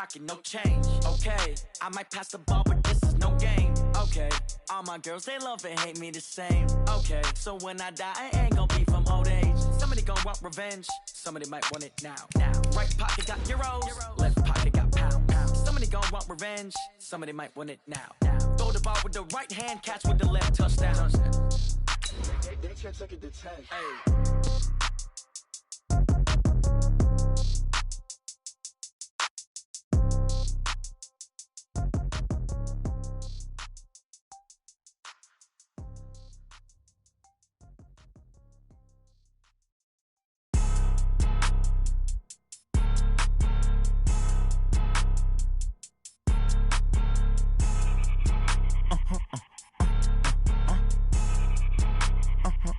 pocket, no change. Okay, I might pass the ball, but this is no game. Okay, all my girls, they love and hate me the same. Okay, so when I die, I ain't gonna be from old age. Somebody gonna want revenge, somebody might want it now. Right pocket got euros, left pocket got pounds. Somebody gonna want revenge, somebody might want it now. Throw the ball with the right hand, catch with the left, touchdown. They can't take it to 10. Hey.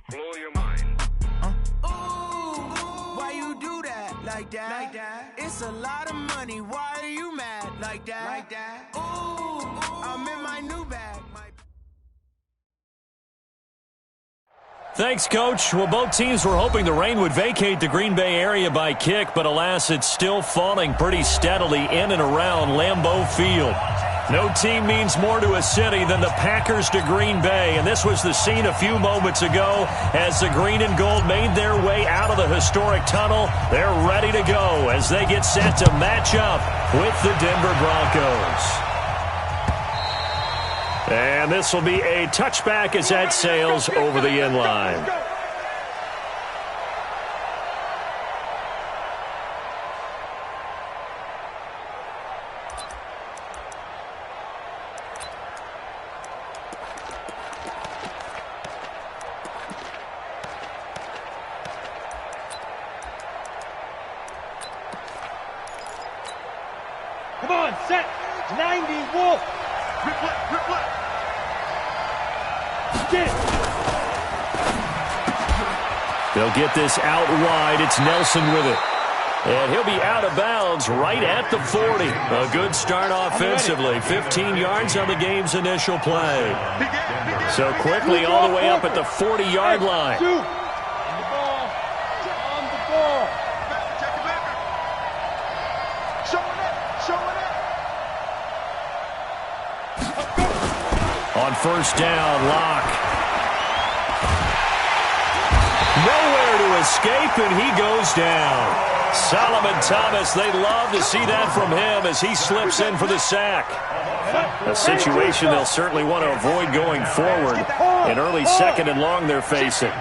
Blow your mind. Why you do that? Like that? It's a lot of money. Why are you mad? Like that? Ooh, I'm in my new bag. Thanks, Coach. Well, both teams were hoping the rain would vacate the Green Bay area by kick, but alas, it's still falling pretty steadily in and around Lambeau Field. No team means more to a city than the Packers to Green Bay, and this was the scene a few moments ago as the green and gold made their way out of the historic tunnel. They're ready to go as they get set to match up with the Denver Broncos. And this will be a touchback as that sails over the end line. Come on, set. 90, Wolf. Rip left. Get it. They'll get this out wide. It's Nelson with it. And he'll be out of bounds right at the 40. A good start offensively. 15 yards on the game's initial play. So quickly all the way up at the 40-yard line. On the ball. On first down, Locke. Nowhere to escape, and he goes down. Solomon Thomas, they love to see that from him as he slips in for the sack. A situation they'll certainly want to avoid going forward. An early second and long they're facing.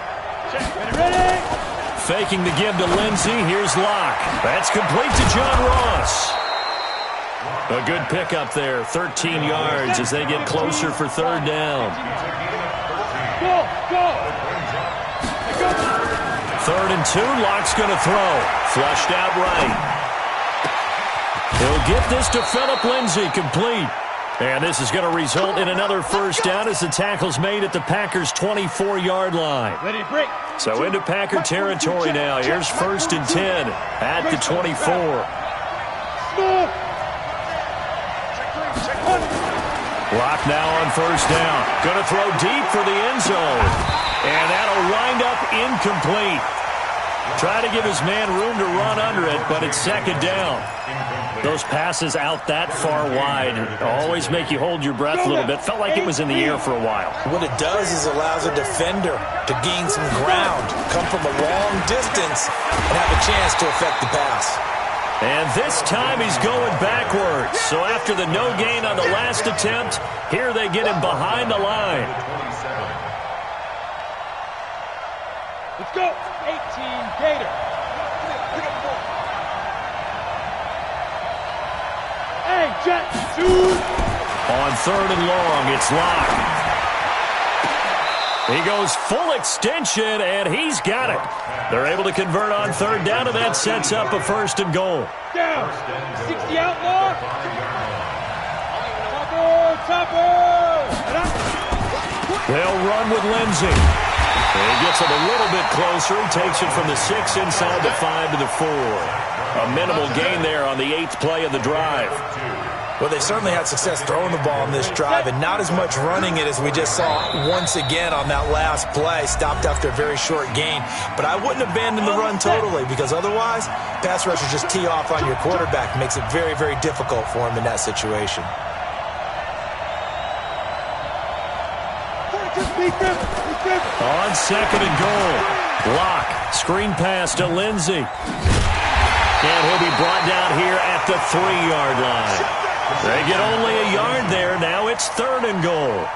Faking the give to Lindsey. Here's Locke. That's complete to John Ross. A good pickup there, 13 yards as they get closer for third down. Go. Third and 2, Locke's going to throw. Flushed out right. He'll get this to Phillip Lindsay, complete. And this is going to result in another first down as the tackle's made at the Packers' 24-yard line. Ready to break. So into Packer territory now. Here's first and 10 at the 24. Locke now on first down. Going to throw deep for the end zone. And that'll wind up incomplete. Try to give his man room to run under it, but it's second down. Those passes out that far wide always make you hold your breath a little bit. Felt like it was in the air for a while. What it does is allows a defender to gain some ground, come from a long distance, and have a chance to affect the pass. And this time he's going backwards. So after the no gain on the last attempt, here they get him behind the line. Let's go. 18, Gator. Hey, Jet, shoot. On third and long, it's Locke. He goes full extension, and he's got it. They're able to convert on third down, and that sets up a first and goal. Down. 60 outlaw. Topper. They'll run with Lindsey. He gets it a little bit closer. He takes it from the 6 inside the 5 to the 4. A minimal gain there on the 8th play of the drive. Well, they've certainly had success throwing the ball in this drive and not as much running it as we just saw once again on that last play. Stopped after a very short gain. But I wouldn't abandon the run totally because otherwise, pass rushers just tee off on your quarterback. Makes it very, very difficult for him in that situation. On second and goal. Block. Screen pass to Lindsey. And he'll be brought down here at the 3-yard line. They get only a yard there. Now it's third and goal.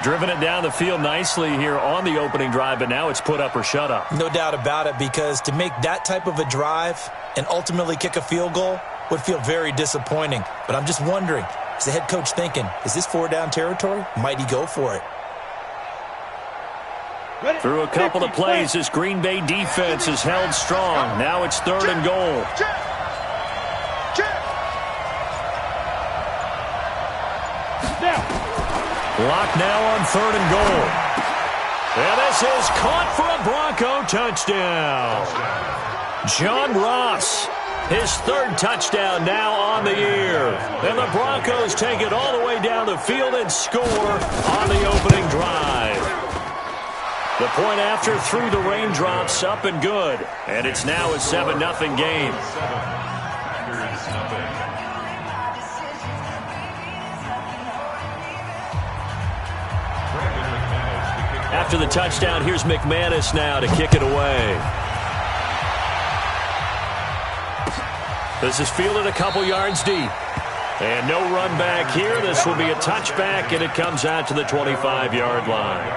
Driven it down the field nicely here on the opening drive, but now it's put up or shut up. No doubt about it, because to make that type of a drive and ultimately kick a field goal would feel very disappointing. But I'm just wondering, is the head coach thinking, is this 4-down territory? Might he go for it? Through a couple of plays, this Green Bay defense is held strong. Now it's third and goal. Block now on third and goal. And this is caught for a Bronco touchdown. John Ross, his third touchdown now on the year. And the Broncos take it all the way down the field and score on the opening drive. The point after through the raindrops, up and good. And it's now a 7-0 game. After the touchdown, here's McManus now to kick it away. This is fielded a couple yards deep. And no run back here. This will be a touchback, and it comes out to the 25-yard line.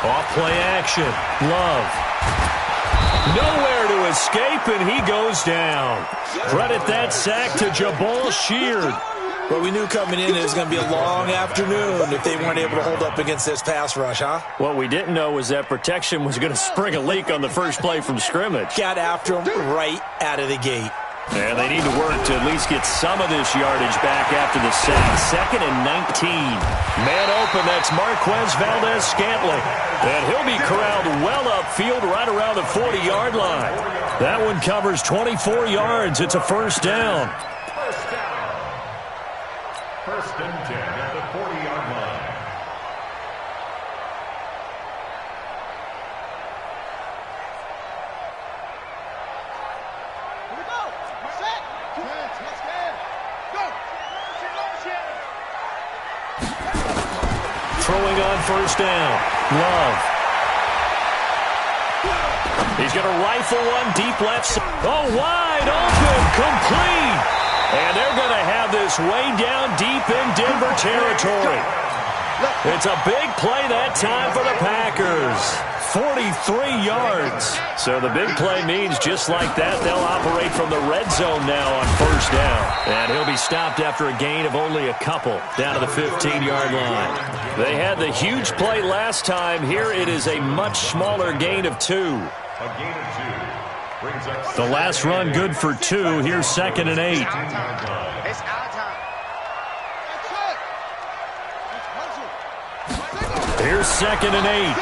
Off-play action. Love. Nowhere to escape, and he goes down. Credit that sack to Jabal Sheard. Well, we knew coming in it was going to be a long afternoon if they weren't able to hold up against this pass rush, huh? What we didn't know was that protection was going to spring a leak on the first play from scrimmage. Got after him right out of the gate. And they need to work to at least get some of this yardage back after the sack. Second and 19. Man open, that's Marquez Valdez-Scantling. And he'll be corralled well upfield right around the 40-yard line. That one covers 24 yards. It's a first down. First and 10 at the 40-yard line. Throwing on first down. Love. He's going to rifle one deep left side. Oh, wide open. Complete. And they're going to have this way down deep in Denver territory. It's a big play that time for the Packers. 43 yards. So the big play means just like that, they'll operate from the red zone now on first down. And he'll be stopped after a gain of only a couple down to the 15-yard line. They had the huge play last time. Here it is a much smaller gain of 2. A gain of 2 brings up the last run good for 2. Here's second and 8. It's our time. Here's second and 8.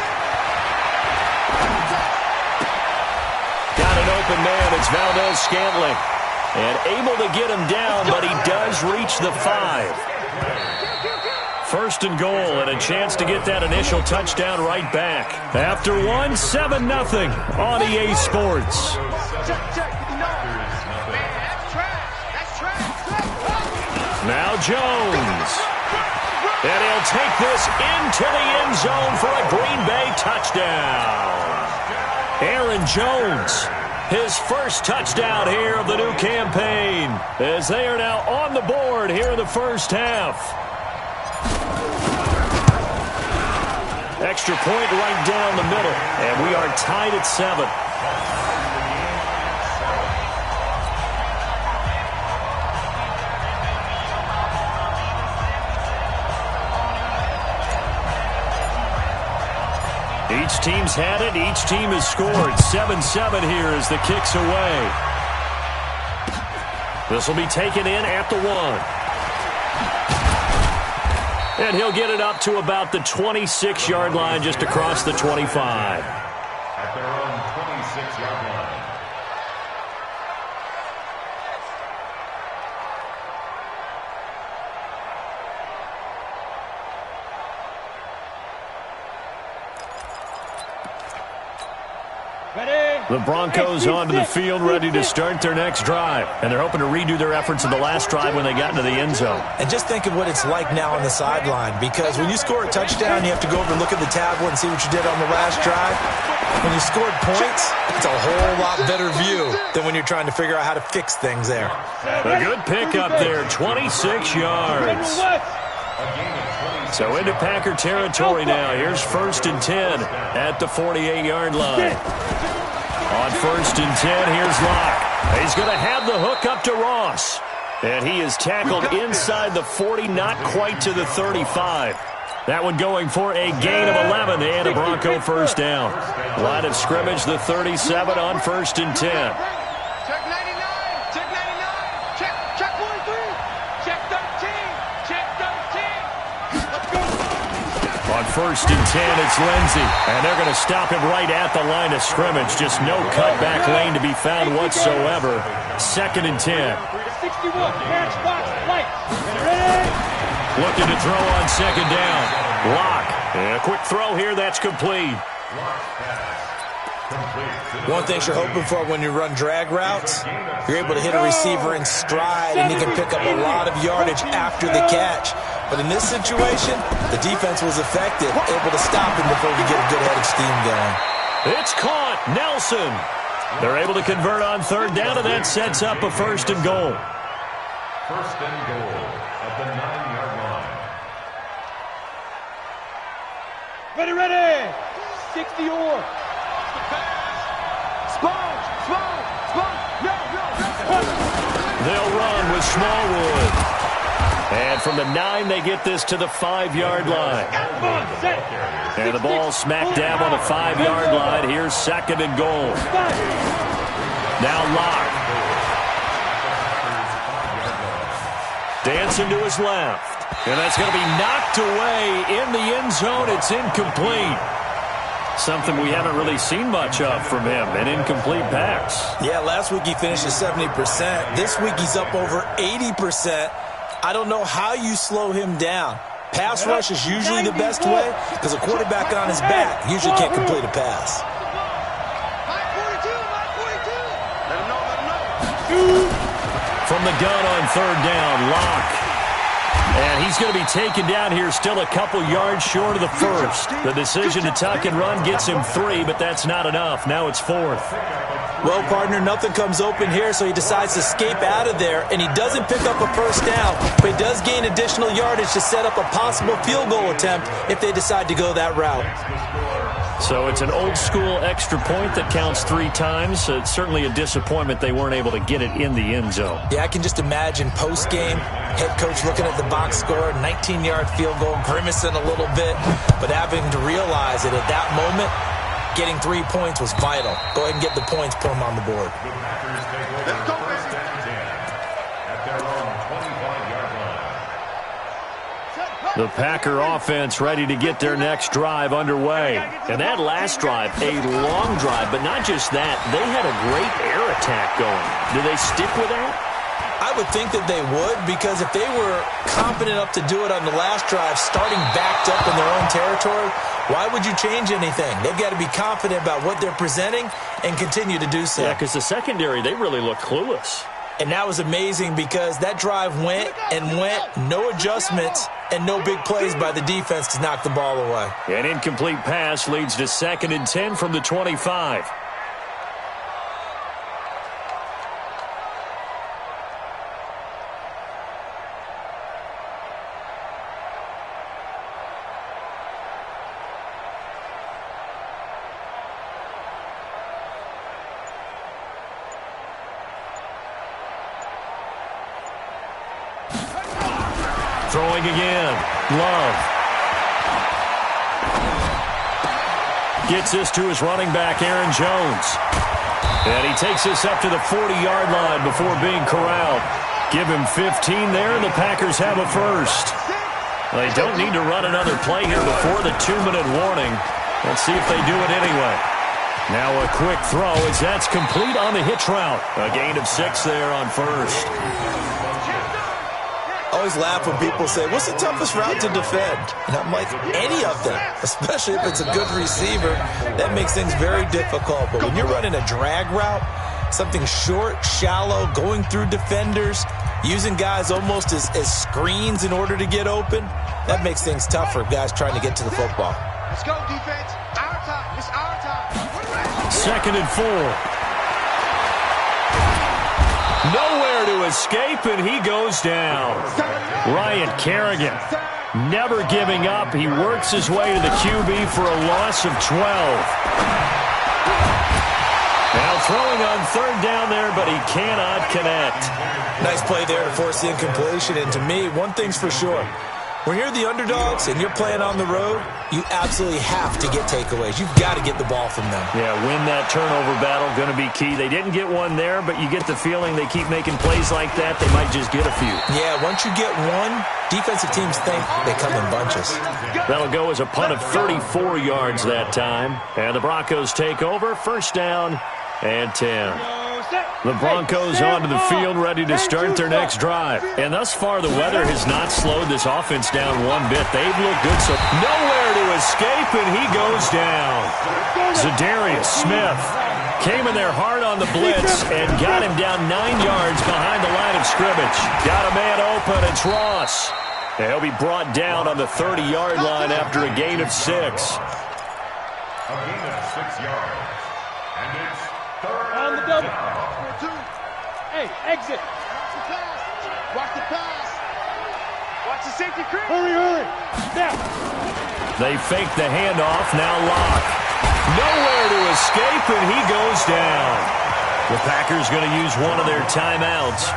Got an open man. It's Valdez-Scantling. And able to get him down, but he does reach the 5. First and goal, and a chance to get that initial touchdown right back. After one, 7-0 on EA Sports. Now Jones. And he'll take this into the end zone for a Green Bay touchdown. Aaron Jones, his first touchdown here of the new campaign, as they are now on the board here in the first half. Extra point right down the middle, and we are tied at 7. Each team's had it. Each team has scored. 7-7 here as the kick's away. This will be taken in at the 1. And he'll get it up to about the 26-yard line, just across the 25. at their own 26-yard line. The Broncos onto the field, ready to start their next drive. And they're hoping to redo their efforts in the last drive when they got into the end zone. And just think of what it's like now on the sideline, because when you score a touchdown, you have to go over and look at the tablet and see what you did on the last drive. When you scored points, it's a whole lot better view than when you're trying to figure out how to fix things there. A good pickup there, 26 yards. So into Packer territory now. Here's 1st and 10 at the 48-yard line. On 1st and 10, here's Locke. He's going to have the hook up to Ross. And he is tackled inside the 40, not quite to the 35. That one going for a gain of 11 and a Bronco first down. Line of scrimmage, the 37 on 1st and 10. Check 99, check 99, check 43, check 13, check 13. Let's go. On 1st and 10, it's Lindsey. And they're going to stop him right at the line of scrimmage. Just no cutback lane to be found whatsoever. 2nd and 10. 61, match box, lights. Looking to throw on 2nd down. Locke. And a quick throw here, that's complete. One thing you're hoping for when you run drag routes, you're able to hit a receiver in stride and he can pick up a lot of yardage after the catch. But in this situation, the defense was effective, able to stop him before he get a good head of steam going. It's caught. Nelson. They're able to convert on 3rd down, and that sets up a 1st and goal. 1st and goal at the 9-yard line. Ready. 60 or. Sponge. They'll run with Smallwood. And from the 9, they get this to the 5-yard line. And the ball smacked dab on the 5-yard line. Here's 2nd and goal. Now Locke. Dancing to his left. And that's going to be knocked away in the end zone. It's incomplete. Something we haven't really seen much of from him, an incomplete pass. Yeah, last week he finished at 70%. This week he's up over 80%. I don't know how you slow him down. Pass rush is usually the best way because a quarterback on his back usually can't complete a pass. From the gun on 3rd down, Locke. And he's going to be taken down here still a couple yards short of the 1st. The decision to tuck and run gets him 3, but that's not enough. Now it's 4th. Well, partner, nothing comes open here, so he decides to escape out of there, and he doesn't pick up a 1st down, but he does gain additional yardage to set up a possible field goal attempt if they decide to go that route. So it's an old-school extra point that counts 3 times. It's certainly a disappointment they weren't able to get it in the end zone. Yeah, I can just imagine post-game, head coach looking at the box score, 19-yard field goal, grimacing a little bit, but having to realize that at that moment, getting 3 points was vital. Go ahead and get the points, put them on the board. Let's go, at their own 25-yard line. The Packer offense ready to get their next drive underway. And that last drive, a long drive, but not just that. They had a great air attack going. Do they stick with that? I would think that they would, because if they were confident enough to do it on the last drive, starting backed up in their own territory, why would you change anything? They've got to be confident about what they're presenting and continue to do so. Yeah, because the secondary, they really look clueless. And that was amazing because that drive went and went, no adjustments, and no big plays by the defense to knock the ball away. An incomplete pass leads to 2nd and 10 from the 25. Throwing again. Love. Gets this to his running back, Aaron Jones. And he takes this up to the 40-yard line before being corralled. Give him 15 there, and the Packers have a 1st. They don't need to run another play here before the 2-minute warning. Let's see if they do it anyway. Now a quick throw as that's complete on the hitch route. A gain of 6 there on first. I always laugh when people say, what's the toughest route to defend? And I'm like, any of them, especially if it's a good receiver. That makes things very difficult. But when you're running a drag route, something short, shallow, going through defenders, using guys almost as screens in order to get open, that makes things tough for guys trying to get to the football. Let's go, defense. Our time. It's our time. 2nd and 4. Nowhere to escape, and he goes down. Ryan Kerrigan never giving up. He works his way to the QB for a loss of 12. Now throwing on 3rd down there, but he cannot connect. Nice play there to force the incompletion. And to me, one thing's for sure. When you're the underdogs and you're playing on the road, you absolutely have to get takeaways. You've got to get the ball from them. Yeah, win that turnover battle, going to be key. They didn't get one there, but you get the feeling they keep making plays like that, they might just get a few. Yeah, once you get one, defensive teams think they come in bunches. That'll go as a punt of 34 yards that time. And the Broncos take over, 1st down and 10. The Broncos onto the field, ready to start their next drive. And thus far, the weather has not slowed this offense down one bit. They've looked good, so nowhere to escape, and he goes down. Zadarius Smith came in there hard on the blitz and got him down 9 yards behind the line of scrimmage. Got a man open. It's Ross. And he'll be brought down on the 30-yard line after a gain of 6. A gain of 6 yards. And it's 3rd On the double. down. Hey, exit. Watch the pass. Watch the safety creep. Hurry, hurry. Now. They fake the handoff. Now Locke. Nowhere to escape, and he goes down. The Packers going to use one of their timeouts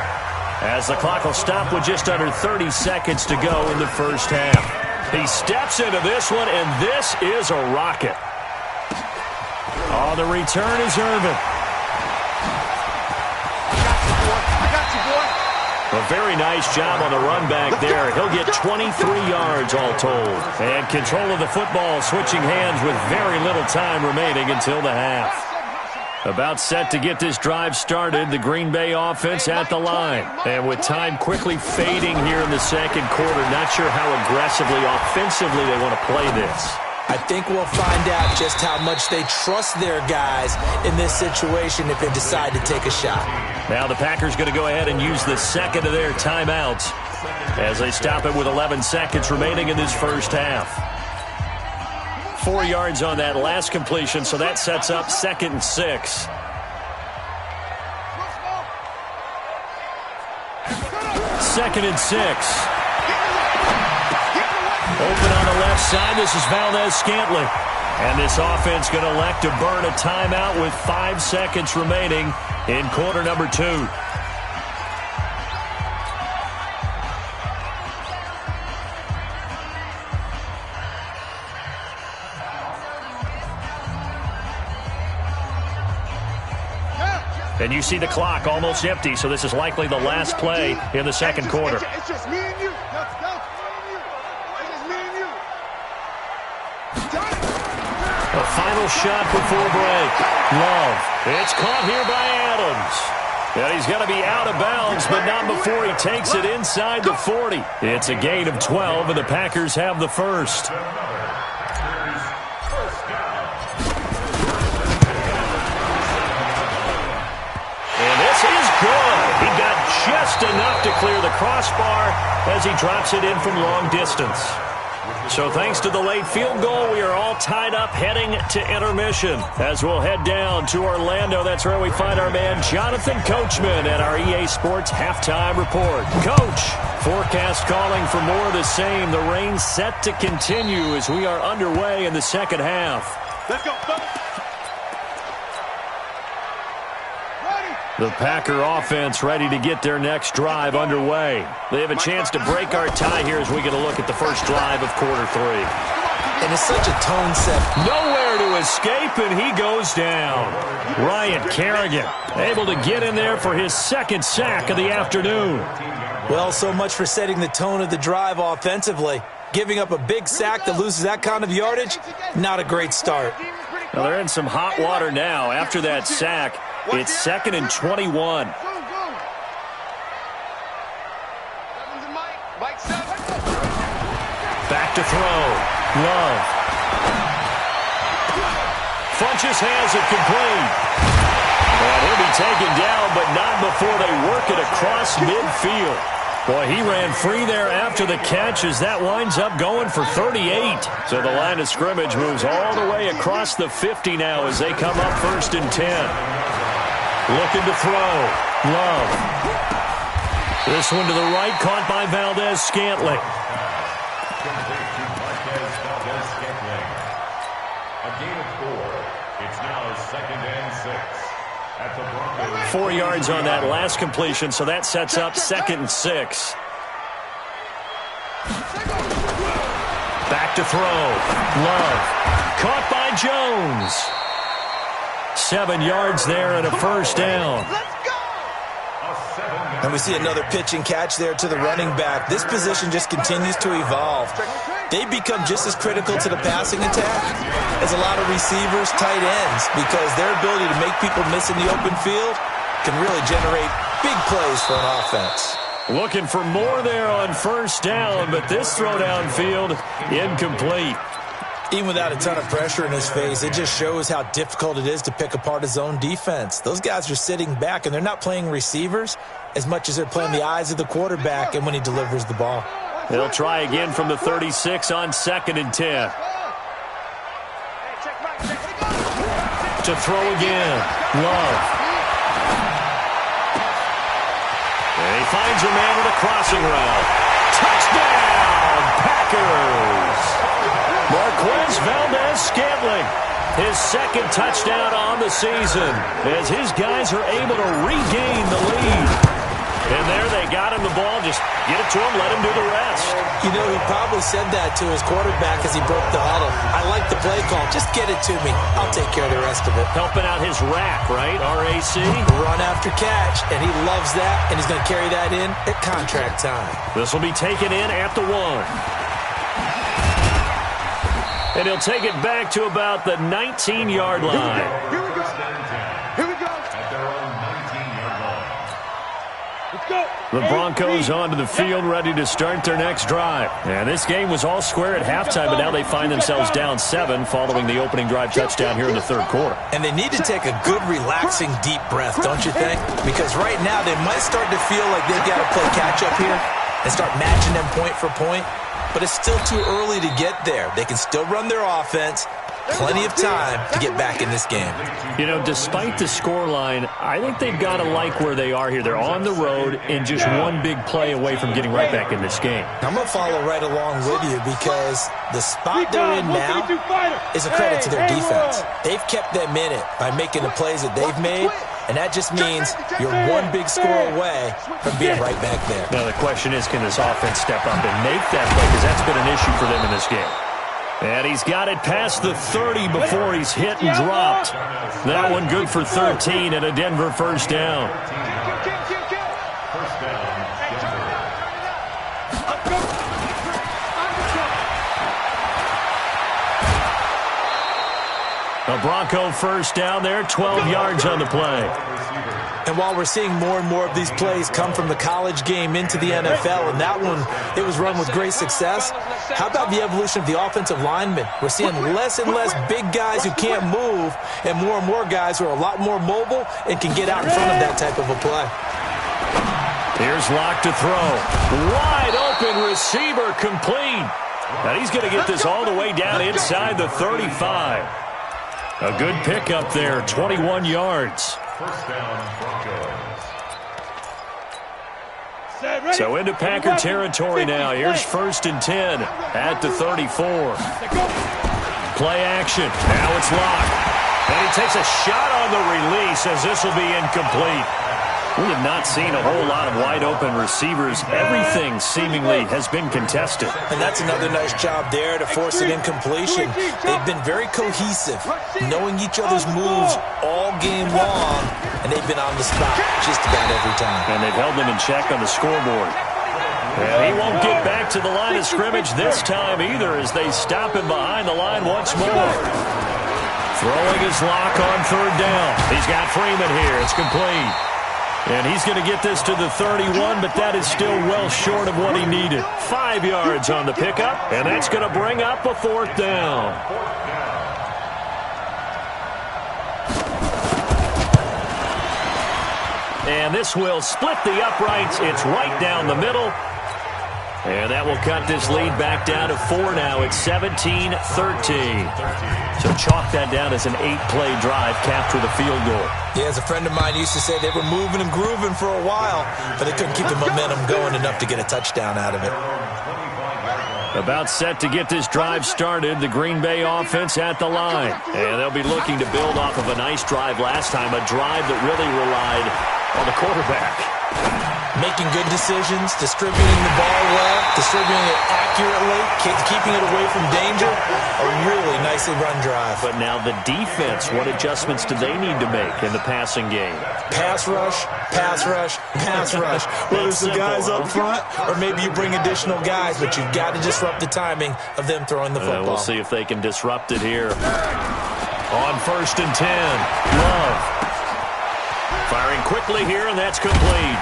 as the clock will stop with just under 30 seconds to go in the first half. He steps into this one, and this is a rocket. On the return is Irvin. A very nice job on the run back there. He'll get 23 yards all told. And control of the football switching hands with very little time remaining until the half. About set to get this drive started, the Green Bay offense at the line. And with time quickly fading here in the second quarter, not sure how aggressively, offensively they want to play this. I think we'll find out just how much they trust their guys in this situation if they decide to take a shot. Now the Packers going to go ahead and use the second of their timeouts as they stop it with 11 seconds remaining in this first half. 4 yards on that last completion, so that sets up 2nd and 6. Second and 6. Open on the left side, this is Valdez-Scantling. And this offense going to elect to burn a timeout with 5 seconds remaining in quarter number 2. And you see the clock almost empty, so this is likely the last play in the second quarter. It's just me and you. Let's go. It's just me and you. A final shot before break. Love. It's caught here by Adams. And he's going to be out of bounds, but not before he takes it inside the 40. It's a gain of 12, and the Packers have the first. Good. He got just enough to clear the crossbar as he drops it in from long distance. So thanks to the late field goal, we are all tied up heading to intermission. As we'll head down to Orlando, that's where we find our man Jonathan Coachman at our EA Sports Halftime Report. Coach, forecast calling for more of the same. The rain set to continue as we are underway in the second half. Let's go. The Packer offense ready to get their next drive underway. They have a chance to break our tie here as we get a look at the first drive of quarter 3. And it's such a tone set. Nowhere to escape, and he goes down. Ryan Kerrigan able to get in there for his second sack of the afternoon. Well, so much for setting the tone of the drive offensively. Giving up a big sack that loses that kind of yardage, not a great start. Well, they're in some hot water now. After that sack, it's 2nd and 21. Back to throw. Love. Funches has it complete. And he'll be taken down, but not before they work it across midfield. Boy, he ran free there after the catch as that winds up going for 38. So the line of scrimmage moves all the way across the 50 now as they come up 1st and 10. Looking to throw. Love. This one to the right, caught by Valdez-Scantling. A gain of 4. It's now 2nd and 6. At the Broncos. 4 yards on that last completion, so that sets up 2nd and 6. Back to throw. Love. Caught by Jones. 7 yards there and a 1st down. And we see another pitch and catch there to the running back. This position just continues to evolve. They become just as critical to the passing attack as a lot of receivers, tight ends, because their ability to make people miss in the open field can really generate big plays for an offense. Looking for more there on 1st down, but this throw downfield incomplete. Even without a ton of pressure in his face, it just shows how difficult it is to pick apart his own defense. Those guys are sitting back, and they're not playing receivers as much as they're playing the eyes of the quarterback and when he delivers the ball. They'll try again from the 36 on 2nd and 10. To throw again. Love. And he finds a man with a crossing route. Touchdown, Packers! Marquez Valdez-Scantling, his 2nd touchdown on the season as his guys are able to regain the lead. And there they got him the ball. Just get it to him, let him do the rest. You know, he probably said that to his quarterback as he broke the huddle. I like the play call. Just get it to me. I'll take care of the rest of it. Helping out his rack, right? RAC. Run after catch, and he loves that, and he's going to carry that in at contract time. This will be taken in at the 1. And he'll take it back to about the 19-yard line. Here we go. Here we go. At their own 19-yard line. Let's go. The Broncos onto the field, ready to start their next drive. And this game was all square at halftime, but now they find themselves down 7 following the opening drive touchdown here in the 3rd quarter. And they need to take a good, relaxing, deep breath, don't you think? Because right now they might start to feel like they've got to play catch-up here and start matching them point for point. But it's still too early to get there. They can still run their offense. Plenty of time to get back in this game. You know, despite the scoreline, I think they've got to like where they are here. They're on the road and just one big play away from getting right back in this game. I'm going to follow right along with you because the spot they're in now is a credit to their defense. They've kept them in it by making the plays that they've made, and that just means you're one big score away from being right back there. Now the question is, can this offense step up and make that play? Because that's been an issue for them in this game. And he's got it past the 30 before he's hit and dropped. That one good for 13 and a Denver 1st down. First down, Denver. A Bronco 1st down there, 12 yards on the play. And while we're seeing more and more of these plays come from the college game into the NFL, and that one, it was run with great success, how about the evolution of the offensive linemen? We're seeing less and less big guys who can't move and more guys who are a lot more mobile and can get out in front of that type of a play. Here's Locke to throw. Wide open receiver complete. And he's going to get this all the way down inside the 35. A good pickup there, 21 yards. First down, Broncos. So into Packer territory now. Here's 1st and 10 at the 34. Play action. Now it's Locke. And he takes a shot on the release as this will be incomplete. We have not seen a whole lot of wide-open receivers. Everything seemingly has been contested. And that's another nice job there to force an incompletion. They've been very cohesive, knowing each other's moves all game long, and they've been on the spot just about every time. And they've held them in check on the scoreboard. And he won't get back to the line of scrimmage this time either as they stop him behind the line once more. Throwing his lock on third down. He's got Freeman here. It's complete. And he's going to get this to the 31, but that is still well short of what he needed. 5 yards on the pickup, and that's going to bring up a fourth down. And this will split the uprights. It's right down the middle. And that will cut this lead back down to 4 now. It's 17-13. So chalk that down as an 8-play drive, capture the field goal. Yeah, as a friend of mine used to say, they were moving and grooving for a while, but they couldn't keep the momentum going enough to get a touchdown out of it. About set to get this drive started, the Green Bay offense at the line. And they'll be looking to build off of a nice drive last time, a drive that really relied on the quarterback. Making good decisions, distributing the ball well, distributing it accurately, keeping it away from danger. A really nicely run drive. But now the defense, what adjustments do they need to make in the passing game? Pass rush, pass rush, pass rush. Whether it's the guys up front or maybe you bring additional guys, but you've got to disrupt the timing of them throwing the football. We'll see if they can disrupt it here. On 1st and 10, Love. Firing quickly here, and that's complete.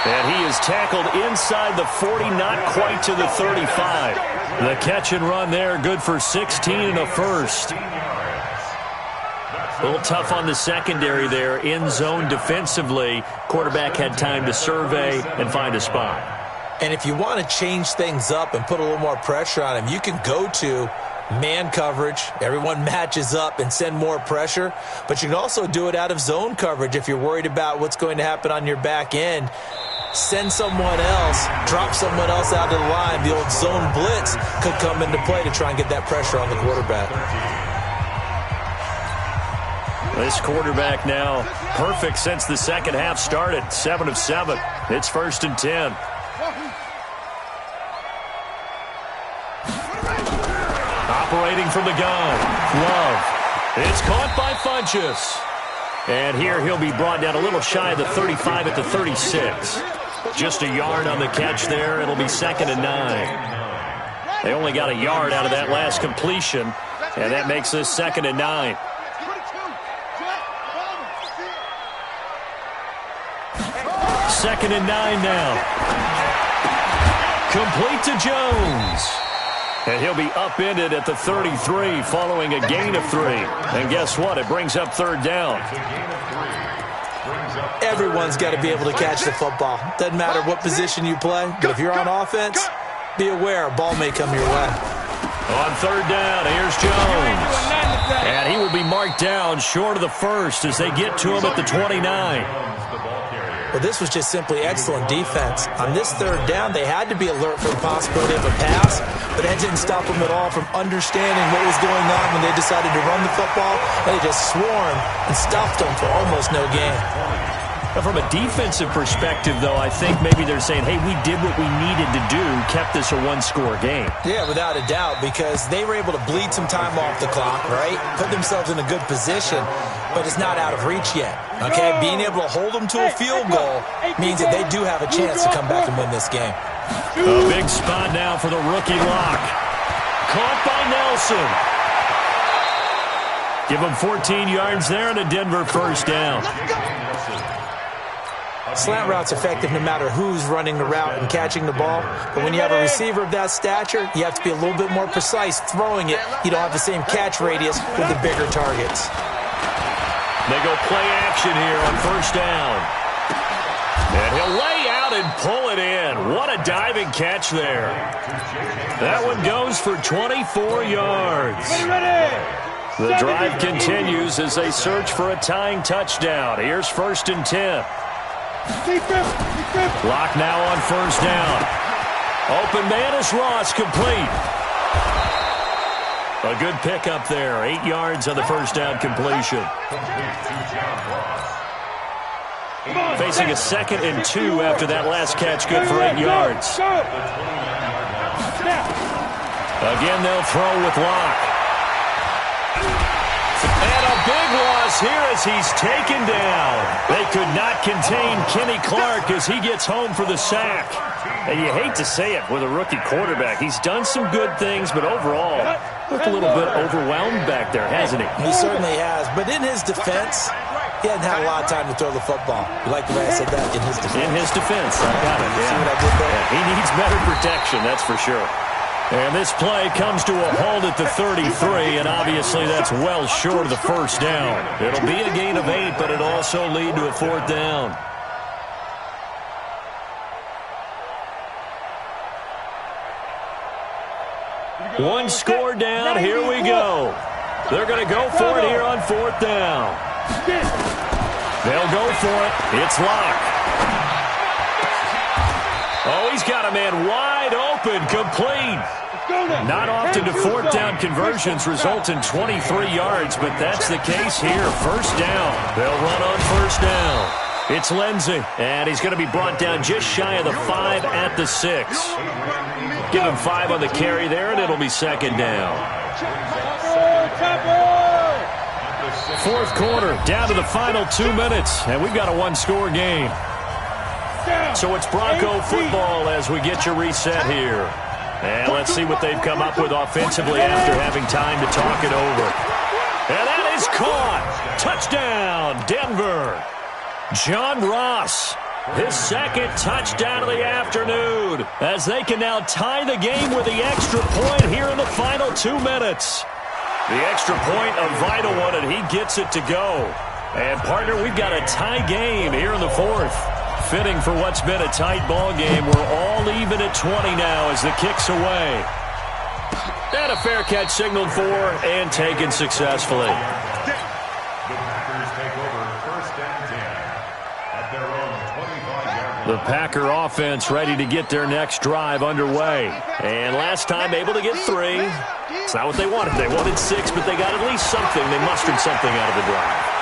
And he is tackled inside the 40, not quite to the 35. The catch and run there, good for 16 and a first. A little tough on the secondary there, in zone defensively. Quarterback had time to survey and find a spot. And if you want to change things up and put a little more pressure on him, you can go to man coverage. Everyone matches up and send more pressure. But you can also do it out of zone coverage if you're worried about what's going to happen on your back end. Send someone else, drop someone else out of the line. The old zone blitz could come into play to try and get that pressure on the quarterback. This quarterback now perfect since the second half started. 7 of 7. It's 1st and 10. Operating from the gun. Love. It's caught by Funchess. And here he'll be brought down a little shy of the 35 at the 36. Just a yard on the catch there. It'll be 2nd and 9. They only got a yard out of that last completion, and that makes this 2nd and 9. Second and 9 now. Complete to Jones. And he'll be upended at the 33 following a gain of 3. And guess what? It brings up 3rd down. Everyone's got to be able to catch the football. Doesn't matter what position you play, but if you're on offense, be aware a ball may come your way. On 3rd down, here's Jones. And he will be marked down short of the first as they get to him at the 29. Well, this was just simply excellent defense. On this 3rd down, they had to be alert for the possibility of a pass, but that didn't stop them at all from understanding what was going on when they decided to run the football. They just swarmed and stopped them for almost no gain. From a defensive perspective, though, I think maybe they're saying, hey, we did what we needed to do, kept this a one-score game. Yeah, without a doubt, because they were able to bleed some time off the clock, right? Put themselves in a good position, but it's not out of reach yet, okay? Being able to hold them to a field goal means that they do have a chance to come back and win this game. A big spot now for the rookie lock. Caught by Nelson. Give him 14 yards there and a Denver 1st down. Slant route's effective no matter who's running the route and catching the ball. But when you have a receiver of that stature, you have to be a little bit more precise throwing it. You don't have the same catch radius with the bigger targets. They go play action here on 1st down. And he'll lay out and pull it in. What a diving catch there. That one goes for 24 yards. The drive continues as they search for a tying touchdown. Here's 1st and 10. Lock now on 1st down. Open man is Ross, complete. A good pickup there. 8 yards on the 1st down completion. Facing a 2nd and 2 after that last catch, good for 8 yards. Again, they'll throw with Locke. And a big loss here as he's taken down. They could not contain Kenny Clark as he gets home for the sack. And you hate to say it with a rookie quarterback. He's done some good things, but overall, looked a little bit overwhelmed back there, hasn't he? He certainly has. But in his defense, he hadn't had a lot of time to throw the football. You like the way I said that? In his defense. In his defense. I got it. See what I did there? Yeah, he needs better protection, that's for sure. And this play comes to a halt at the 33, and obviously that's well short of the first down. It'll be a gain of 8, but it'll also lead to a 4th down. One score down, here we go. They're going to go for it here on 4th down. They'll go for it. It's Locke. Oh, he's got a man wide open, complete. Not often do 4th down conversions result in 23 yards, but that's the case here. First down. They'll run on first down. It's Lindsey, and he's going to be brought down just shy of the 5 at the 6. Give him 5 on the carry there, and it'll be 2nd down. 4th quarter, down to the final 2 minutes, and we've got a one-score game. So it's Bronco football as we get your reset here. And let's see what they've come up with offensively after having time to talk it over. And that is caught. Touchdown, Denver. John Ross, his 2nd touchdown of the afternoon, as they can now tie the game with the extra point here in the final 2 minutes. The extra point, a vital one, and he gets it to go. And, partner, we've got a tie game here in the 4th. Fitting for what's been a tight ball game. We're all even at 20 now as the kick's away. And a fair catch signaled for and taken successfully. The Packers take over 1st and 10 at their own 25-yard line. The Packer offense ready to get their next drive underway. And last time able to get 3. It's not what they wanted. They wanted 6, but they got at least something. They mustered something out of the drive.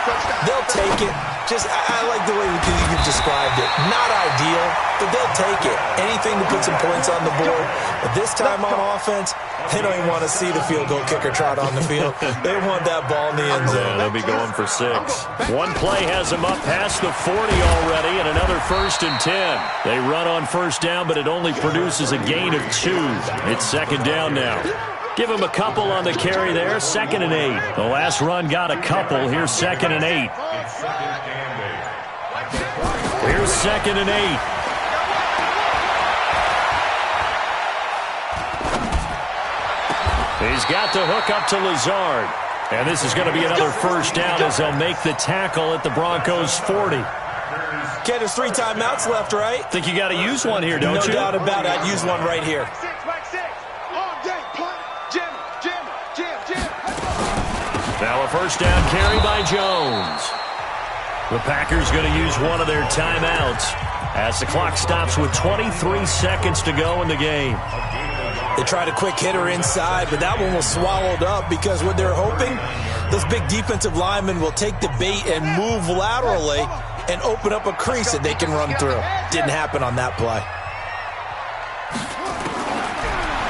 They'll take it. I like the way you've described it. Not ideal, but they'll take it. Anything to put some points on the board. But this time on offense, they don't even want to see the field goal kicker trot on the field. They want that ball in the end zone. Yeah, they'll be going for 6. One play has them up past the 40 already, and another 1st and 10. They run on first down, but it only produces a gain of 2. It's 2nd down now. Give him a couple on the carry there. 2nd and 8. The last run got a couple. Here's 2nd and 8. Here's 2nd and 8. He's got the hook up to Lazard. And this is going to be another first down as they'll make the tackle at the Broncos' 40. Okay, there's 3 timeouts left, right? Think you got to use one here, don't you? No doubt about it. I'd use one right here. Now a first down carry by Jones. The Packers going to use one of their timeouts as the clock stops with 23 seconds to go in the game. They tried a quick hitter inside, but that one was swallowed up because what they're hoping, those big defensive linemen will take the bait and move laterally and open up a crease that they can run through. Didn't happen on that play.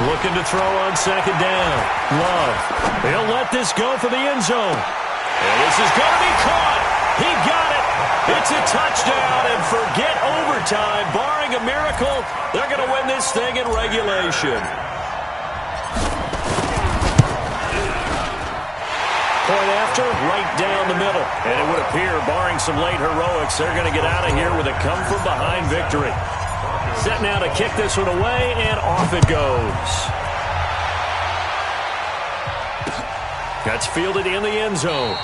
Looking to throw on 2nd down. Love. He'll let this go for the end zone. And this is going to be caught. He got it. It's a touchdown, and forget overtime. Barring a miracle, they're going to win this thing in regulation. Point after, right down the middle. And it would appear, barring some late heroics, they're going to get out of here with a come-from-behind victory. Set now to kick this one away, and off it goes. That's fielded in the end zone.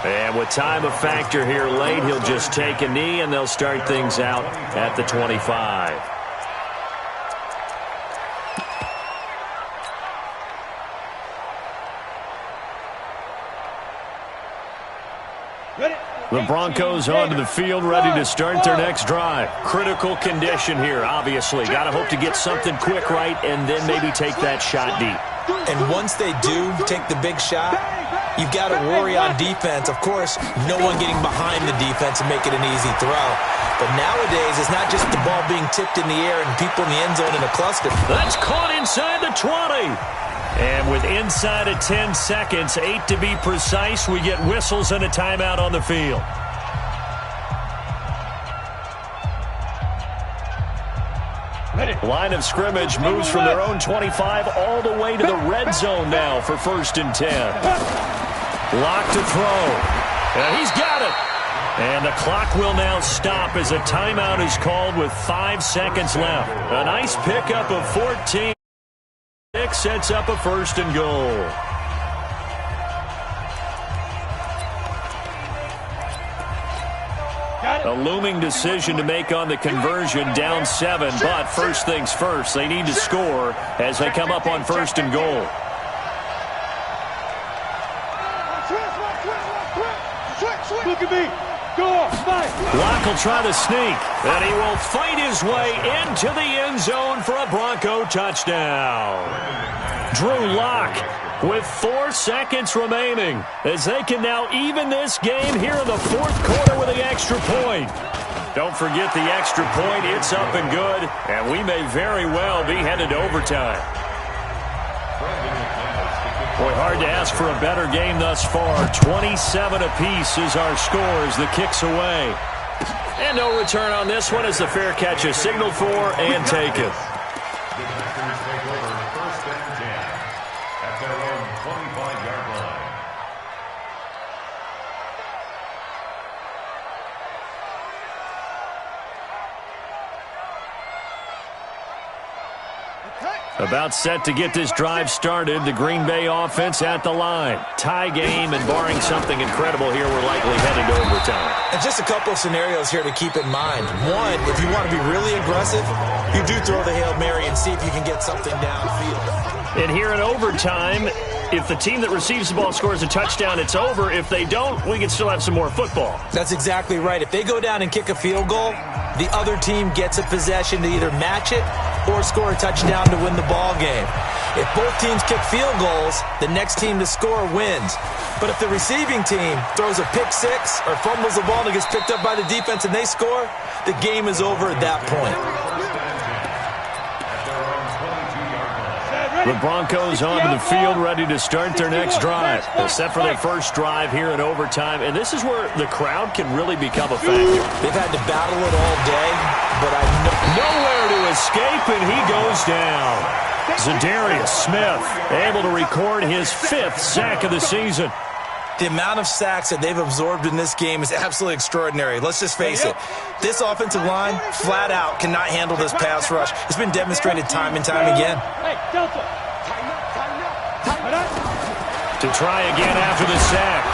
And with time a factor here late, he'll just take a knee, and they'll start things out at the 25. The Broncos onto the field, ready to start their next drive. Critical condition here, obviously. Got to hope to get something quick right and then maybe take that shot deep. And once they do take the big shot, you've got to worry on defense. Of course, no one getting behind the defense and make it an easy throw. But nowadays, it's not just the ball being tipped in the air and people in the end zone in a cluster. That's caught inside the 20. And with inside of 10 seconds, 8 to be precise, we get whistles and a timeout on the field. Line of scrimmage moves from their own 25 all the way to the red zone now for 1st and 10. Lock to throw. And he's got it. And the clock will now stop as a timeout is called with 5 seconds left. A nice pickup of 14. Sets up a 1st and goal. A looming decision to make on the conversion, down 7, but first things first, they need to score as they come up on 1st and goal. Look at me. Go on, fight. Locke will try to sneak, and he will fight his way into the end zone for a Bronco touchdown. Drew Locke with 4 seconds remaining as they can now even this game here in the 4th quarter with the extra point. Don't forget the extra point. It's up and good, and we may very well be headed to overtime. Boy, hard to ask for a better game thus far. 27 apiece is our score as the kick's away. And no return on this one as the fair catch is signaled for and taken. The Packers take over 1st and 10 at their own 25-yard line. About set to get this drive started. The Green Bay offense at the line. Tie game, and barring something incredible here, we're likely headed to overtime. And just a couple of scenarios here to keep in mind. One, if you want to be really aggressive, you do throw the Hail Mary and see if you can get something downfield. And here in overtime, if the team that receives the ball scores a touchdown, it's over. If they don't, we can still have some more football. That's exactly right. If they go down and kick a field goal, the other team gets a possession to either match it or score a touchdown to win the ball game. If both teams kick field goals, the next team to score wins. But if the receiving team throws a pick six or fumbles the ball and it gets picked up by the defense and they score, the game is over at that point. The Broncos onto the field, ready to start their next drive. They're set for their first drive here in overtime, and this is where the crowd can really become a factor. They've had to battle it all day, but I know nowhere to escape, and he goes down. Zadarius Smith able to record his 5th sack of the season. The amount of sacks that they've absorbed in this game is absolutely extraordinary. Let's just face it. This offensive line, flat out, cannot handle this pass rush. It's been demonstrated time and time again. To try again after the sack.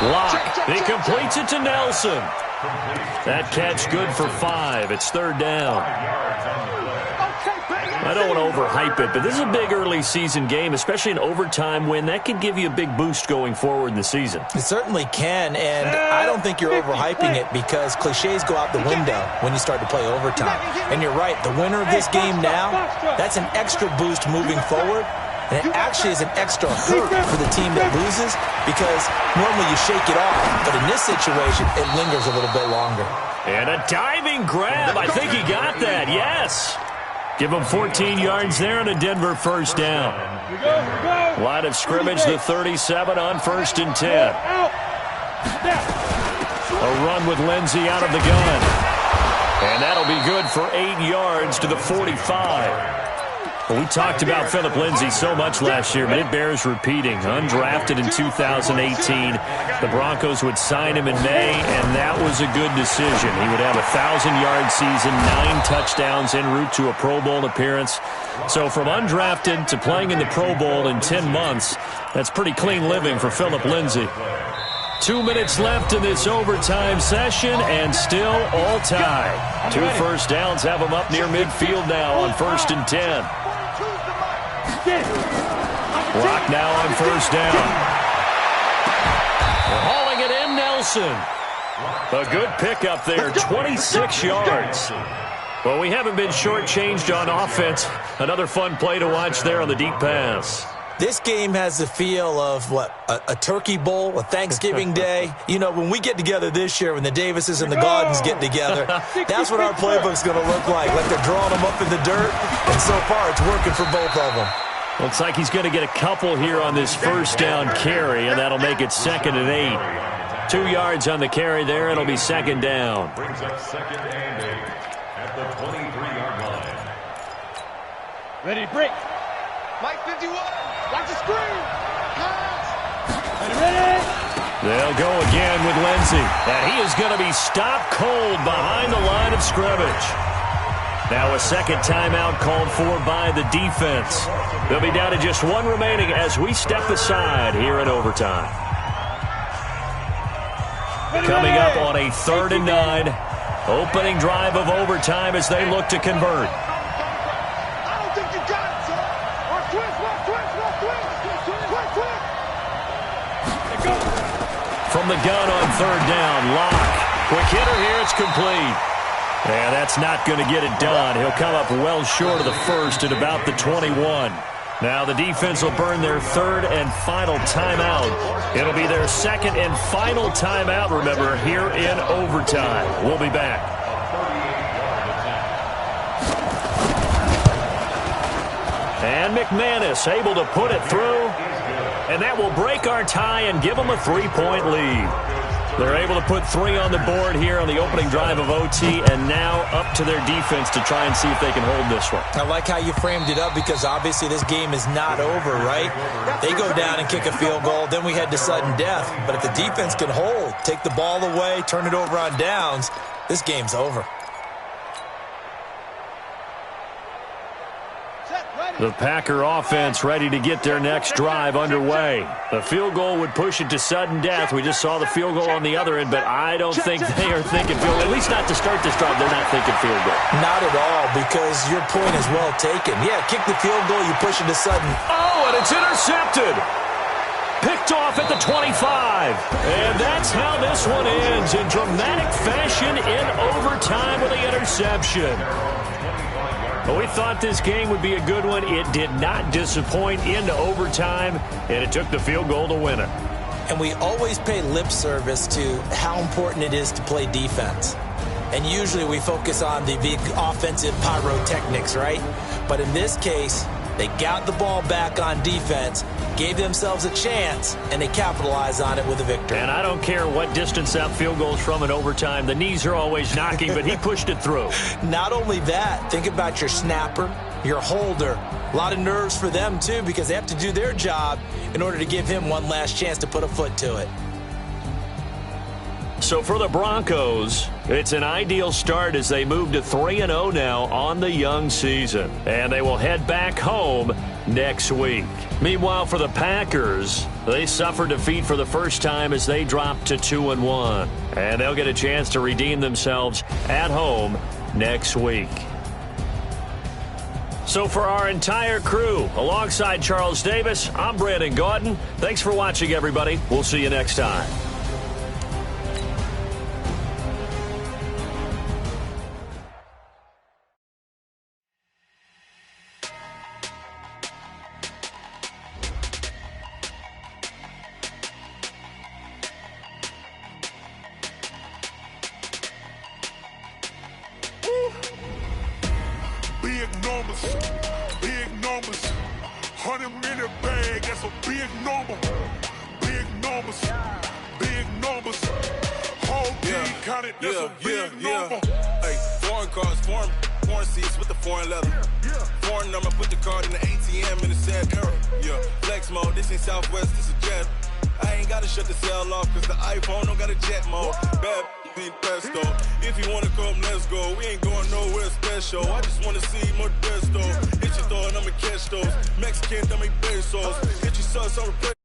Locke. He completes it to Nelson. That catch good for 5. It's 3rd down. I don't want to overhype it, but this is a big early season game, especially an overtime win. That could give you a big boost going forward in the season. It certainly can, and I don't think you're overhyping it because cliches go out the window when you start to play overtime. And you're right, the winner of this game now, that's an extra boost moving forward, and it actually is an extra hurt for the team that loses because normally you shake it off, but in this situation, it lingers a little bit longer. And a diving grab. I think he got that, yes. Give him 14 yards there and a Denver first down. Line of scrimmage, the 37 on 1st and 10. A run with Lindsey out of the gun. And that'll be good for 8 yards to the 45. Well, we talked about Philip Lindsay so much last year, but it bears repeating. Undrafted in 2018. The Broncos would sign him in May, and that was a good decision. He would have a 1,000-yard season, 9 touchdowns en route to a Pro Bowl appearance. So from undrafted to playing in the Pro Bowl in 10 months, that's pretty clean living for Philip Lindsay. 2 minutes left in this overtime session, and still all tied. 2 first downs have them up near midfield now on 1st and 10. Lock now on 1st down. We're hauling it in, Nelson. A good pickup there, 26 yards. Well, we haven't been shortchanged on offense. Another fun play to watch there on the deep pass. This game has the feel of, a turkey bowl, a Thanksgiving day. You know, when we get together this year, when the Davises and the Gaudens get together, that's what our playbook's going to look like they're drawing them up in the dirt, and so far it's working for both of them. Looks like he's going to get a couple here on this first down carry, and that'll make it 2nd and 8. 2 yards on the carry there. It'll be 2nd down. Brings up 2nd and 8 at the 23-yard line. Ready to break. Mike 51. Watch the screen. Pass. Ready. They'll go again with Lindsey. And he is going to be stopped cold behind the line of scrimmage. Now a second timeout called for by the defense. They'll be down to just 1 remaining as we step aside here in overtime. Coming up on a 3rd and 9. Opening drive of overtime as they look to convert. I don't think you got it, sir. Or twist. From the gun on 3rd down, Locke. Quick hitter here, it's complete. Yeah, that's not going to get it done. He'll come up well short of the first at about the 21. Now the defense will burn their 3rd and final timeout. It'll be their 2nd and final timeout, remember, here in overtime. We'll be back. And McManus able to put it through. And that will break our tie and give them a 3-point lead. They're able to put 3 on the board here on the opening drive of OT, and now up to their defense to try and see if they can hold this one. I like how you framed it up because obviously this game is not over, right? They go down and kick a field goal, then we head to sudden death. But if the defense can hold, take the ball away, turn it over on downs, this game's over. The Packer offense ready to get their next drive underway. The field goal would push it to sudden death. We just saw the field goal on the other end, but I don't think they are thinking field goal. At least not to start this drive. They're not thinking field goal. Not at all, because your point is well taken. Yeah, kick the field goal, you push it to sudden. Oh, and it's intercepted. Picked off at the 25. And that's how this one ends in dramatic fashion in overtime with the interception. But we thought this game would be a good one. It did not disappoint into overtime, and it took the field goal to win it. And we always pay lip service to how important it is to play defense. And usually we focus on the big offensive pyrotechnics, right? But in this case, they got the ball back on defense, gave themselves a chance, and they capitalized on it with a victory. And I don't care what distance that field goes from in overtime. The knees are always knocking, but he pushed it through. Not only that, think about your snapper, your holder. A lot of nerves for them, too, because they have to do their job in order to give him one last chance to put a foot to it. So for the Broncos, it's an ideal start as they move to 3-0 now on the young season. And they will head back home next week. Meanwhile, for the Packers, they suffered defeat for the first time as they dropped to 2-1. And they'll get a chance to redeem themselves at home next week. So for our entire crew, alongside Charles Davis, I'm Brandon Gaudin. Thanks for watching, everybody. We'll see you next time. Big numbers, 100-minute bag, that's a big number. Big numbers, whole team counted, that's a big number. Hey, foreign cars, foreign seats with the foreign leather. Foreign number, put the card in the ATM in the sad era. Yeah, flex mode, this ain't Southwest, this is jet. I ain't gotta shut the cell off, cause the iPhone don't got a jet mode. Bad pesto. If you wanna come, let's go. We ain't going nowhere special. I just wanna see more Modesto. Hit your throw and I'ma catch those. Mexican, dummy pesos. Hit your sauce, I'll replace.